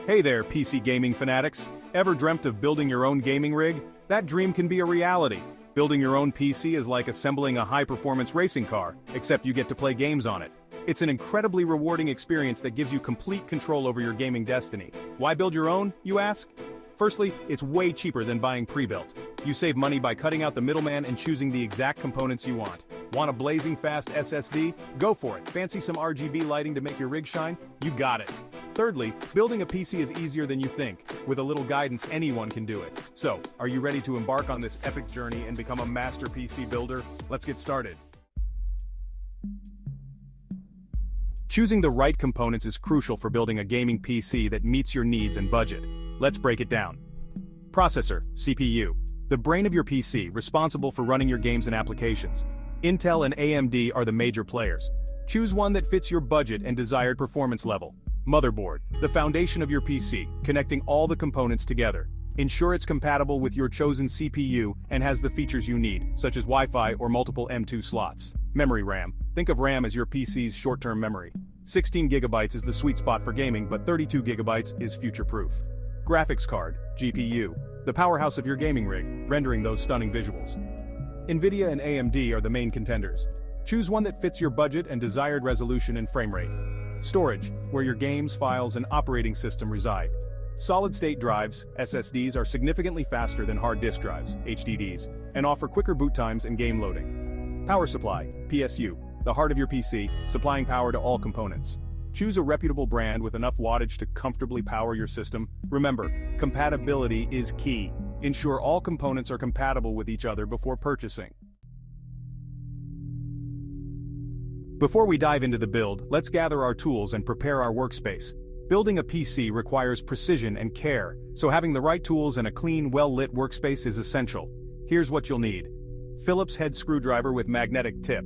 Hey there, PC gaming fanatics. Ever dreamt of building your own gaming rig? That dream can be a reality. Building your own PC is like assembling a high-performance racing car, except you get to play games on it. It's an incredibly rewarding experience that gives you complete control over your gaming destiny. Why build your own, you ask? Firstly, it's way cheaper than buying pre-built. You save money by cutting out the middleman and choosing the exact components you want. Want a blazing fast SSD? Go for it. Fancy some RGB lighting to make your rig shine? You got it. Thirdly, building a PC is easier than you think. With a little guidance, anyone can do it. So, are you ready to embark on this epic journey and become a master PC builder? Let's get started. Choosing the right components is crucial for building a gaming PC that meets your needs and budget. Let's break it down. Processor, CPU. The brain of your PC, responsible for running your games and applications. Intel and AMD are the major players. Choose one that fits your budget and desired performance level. Motherboard, the foundation of your PC, connecting all the components together. Ensure it's compatible with your chosen CPU and has the features you need, such as Wi-Fi or multiple M.2 slots. Memory RAM. Think of RAM as your PC's short-term memory. 16 GB is the sweet spot for gaming, but 32 GB is future-proof. Graphics card, GPU, the powerhouse of your gaming rig, rendering those stunning visuals. NVIDIA and AMD are the main contenders. Choose one that fits your budget and desired resolution and frame rate. Storage, where your games, files, and operating system reside. Solid-state drives, SSDs, are significantly faster than hard disk drives, HDDs, and offer quicker boot times and game loading. Power supply, PSU, the heart of your PC, supplying power to all components. Choose a reputable brand with enough wattage to comfortably power your system. Remember, compatibility is key. Ensure all components are compatible with each other before purchasing. Before we dive into the build, let's gather our tools and prepare our workspace. Building a PC requires precision and care, so having the right tools and a clean, well-lit workspace is essential. Here's what you'll need. Phillips head screwdriver with magnetic tip.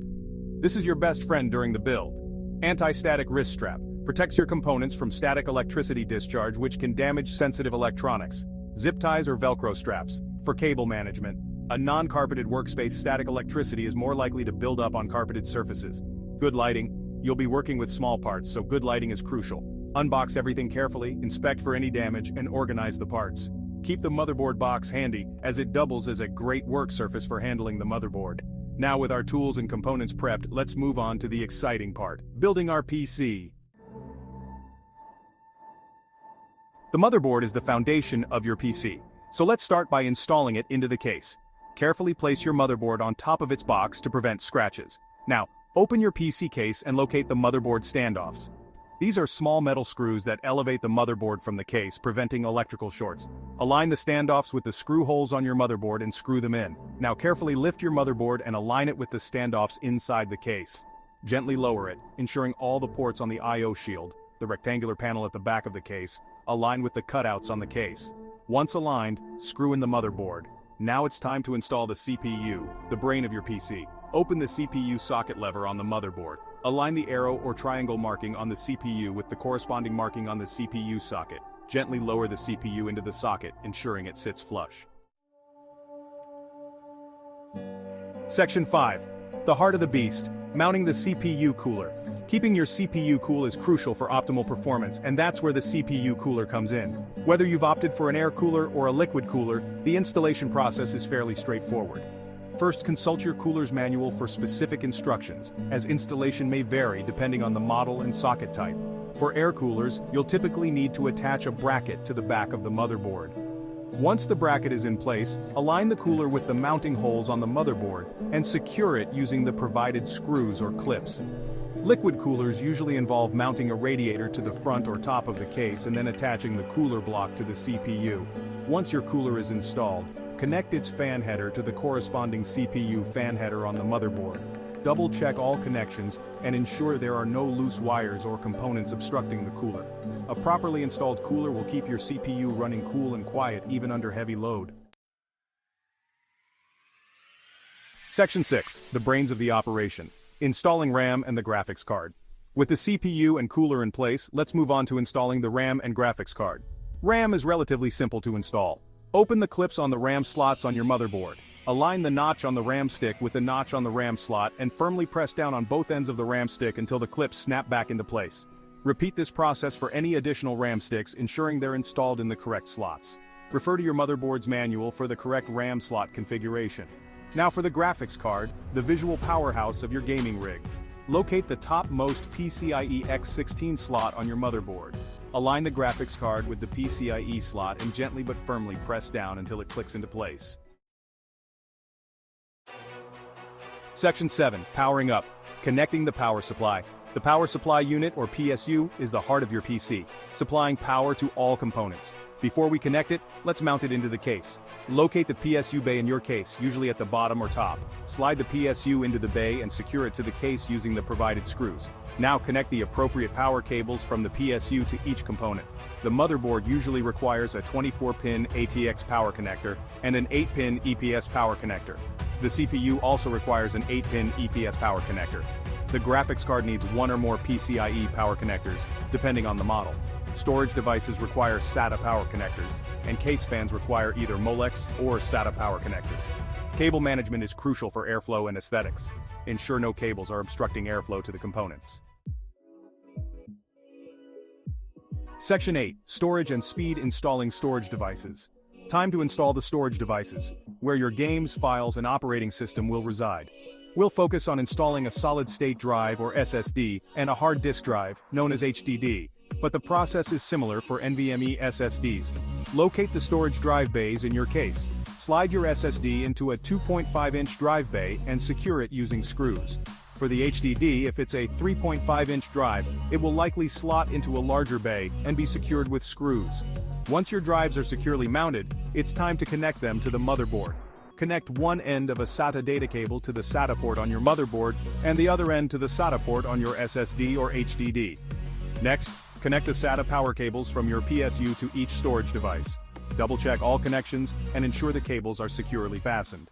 This is your best friend during the build. Anti-static wrist strap. Protects your components from static electricity discharge, which can damage sensitive electronics. Zip ties or Velcro straps. For cable management. A non-carpeted workspace, static electricity is more likely to build up on carpeted surfaces. Good lighting. You'll be working with small parts, so good lighting is crucial. Unbox everything carefully, inspect for any damage, and organize the parts. Keep the motherboard box handy, as it doubles as a great work surface for handling the motherboard. Now with our tools and components prepped, let's move on to the exciting part, building our PC. The motherboard is the foundation of your PC, so let's start by installing it into the case. Carefully place your motherboard on top of its box to prevent scratches. Now, open your PC case and locate the motherboard standoffs. These are small metal screws that elevate the motherboard from the case, preventing electrical shorts. Align the standoffs with the screw holes on your motherboard and screw them in. Now carefully lift your motherboard and align it with the standoffs inside the case. Gently lower it, ensuring all the ports on the I/O shield, the rectangular panel at the back of the case, align with the cutouts on the case. Once aligned, screw in the motherboard. Now it's time to install the CPU, the brain of your PC. Open the CPU socket lever on the motherboard. Align the arrow or triangle marking on the CPU with the corresponding marking on the CPU socket. Gently lower the CPU into the socket, ensuring it sits flush. Section 5. The heart of the beast, mounting the CPU cooler. Keeping your CPU cool is crucial for optimal performance, and that's where the CPU cooler comes in. Whether you've opted for an air cooler or a liquid cooler, the installation process is fairly straightforward. First, consult your cooler's manual for specific instructions, as installation may vary depending on the model and socket type. For air coolers, you'll typically need to attach a bracket to the back of the motherboard. Once the bracket is in place, align the cooler with the mounting holes on the motherboard and secure it using the provided screws or clips. Liquid coolers usually involve mounting a radiator to the front or top of the case and then attaching the cooler block to the CPU. Once your cooler is installed, connect its fan header to the corresponding CPU fan header on the motherboard. Double-check all connections and ensure there are no loose wires or components obstructing the cooler. A properly installed cooler will keep your CPU running cool and quiet even under heavy load. Section 6. The brains of the operation. Installing RAM and the graphics card. With the CPU and cooler in place, let's move on to installing the RAM and graphics card. RAM is relatively simple to install. Open the clips on the RAM slots on your motherboard. Align the notch on the RAM stick with the notch on the RAM slot and firmly press down on both ends of the RAM stick until the clips snap back into place. Repeat this process for any additional RAM sticks, ensuring they're installed in the correct slots. Refer to your motherboard's manual for the correct RAM slot configuration. Now for the graphics card, the visual powerhouse of your gaming rig. Locate the topmost PCIe X16 slot on your motherboard. Align the graphics card with the PCIe slot and gently but firmly press down until it clicks into place. Section 7. Powering up. Connecting the power supply. The power supply unit, or PSU, is the heart of your PC, supplying power to all components. Before we connect it, let's mount it into the case. Locate the PSU bay in your case, usually at the bottom or top. Slide the PSU into the bay and secure it to the case using the provided screws. Now connect the appropriate power cables from the PSU to each component. The motherboard usually requires a 24-pin ATX power connector and an 8-pin EPS power connector. The CPU also requires an 8-pin EPS power connector. The graphics card needs one or more PCIe power connectors, depending on the model. Storage devices require SATA power connectors, and case fans require either Molex or SATA power connectors. Cable management is crucial for airflow and aesthetics. Ensure no cables are obstructing airflow to the components. Section 8. Storage and speed installing storage devices. Time to install the storage devices, where your games, files, and operating system will reside. We'll focus on installing a solid-state drive, or SSD, and a hard disk drive, known as HDD, but the process is similar for NVMe SSDs. Locate the storage drive bays in your case. Slide your SSD into a 2.5-inch drive bay and secure it using screws. For the HDD, if it's a 3.5-inch drive, it will likely slot into a larger bay and be secured with screws. Once your drives are securely mounted, it's time to connect them to the motherboard. Connect one end of a SATA data cable to the SATA port on your motherboard and the other end to the SATA port on your SSD or HDD. Next, connect the SATA power cables from your PSU to each storage device. Double-check all connections and ensure the cables are securely fastened.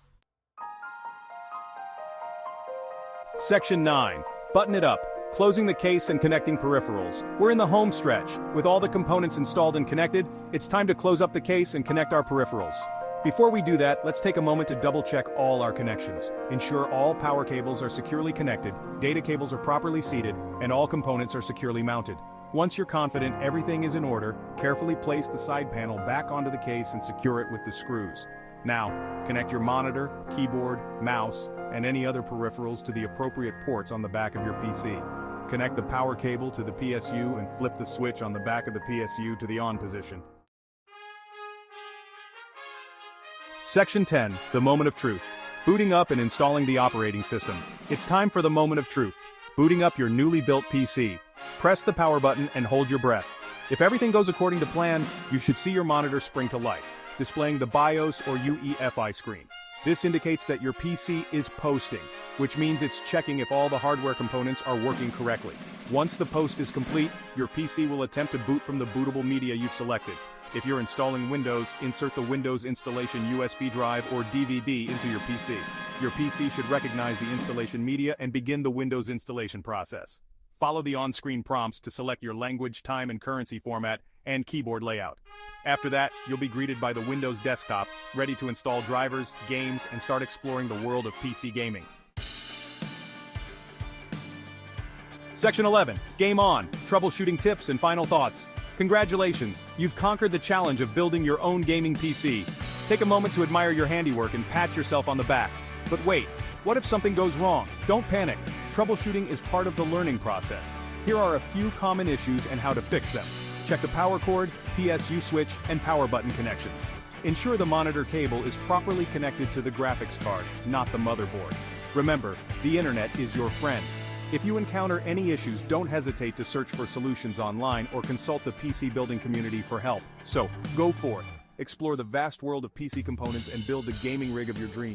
Section 9. Button it up. Closing the case and connecting peripherals. We're in the home stretch. With all the components installed and connected, it's time to close up the case and connect our peripherals. Before we do that, let's take a moment to double-check all our connections. Ensure all power cables are securely connected, data cables are properly seated, and all components are securely mounted. Once you're confident everything is in order, carefully place the side panel back onto the case and secure it with the screws. Now, connect your monitor, keyboard, mouse, and any other peripherals to the appropriate ports on the back of your PC. Connect the power cable to the PSU and flip the switch on the back of the PSU to the on position. Section 10. The Moment of Truth. Booting up and installing the operating system. It's time for the moment of truth. Booting up your newly built PC. Press the power button and hold your breath. If everything goes according to plan, you should see your monitor spring to life, displaying the BIOS or UEFI screen. This indicates that your PC is posting, which means it's checking if all the hardware components are working correctly. Once the post is complete, your PC will attempt to boot from the bootable media you've selected. If you're installing Windows, insert the Windows installation USB drive or DVD into your PC. Your PC should recognize the installation media and begin the Windows installation process. Follow the on-screen prompts to select your language, time and currency format, and keyboard layout. After that, you'll be greeted by the Windows desktop, ready to install drivers, games, and start exploring the world of PC gaming. Section 11. Game on. Troubleshooting tips and final thoughts. Congratulations, you've conquered the challenge of building your own gaming PC. Take a moment to admire your handiwork and pat yourself on the back. But wait, what if something goes wrong? Don't panic. Troubleshooting is part of the learning process. Here are a few common issues and how to fix them. Check the power cord, PSU switch, and power button connections. Ensure the monitor cable is properly connected to the graphics card, not the motherboard. Remember, the internet is your friend. If you encounter any issues, don't hesitate to search for solutions online or consult the PC building community for help. So, go forth, explore the vast world of PC components and build the gaming rig of your dreams.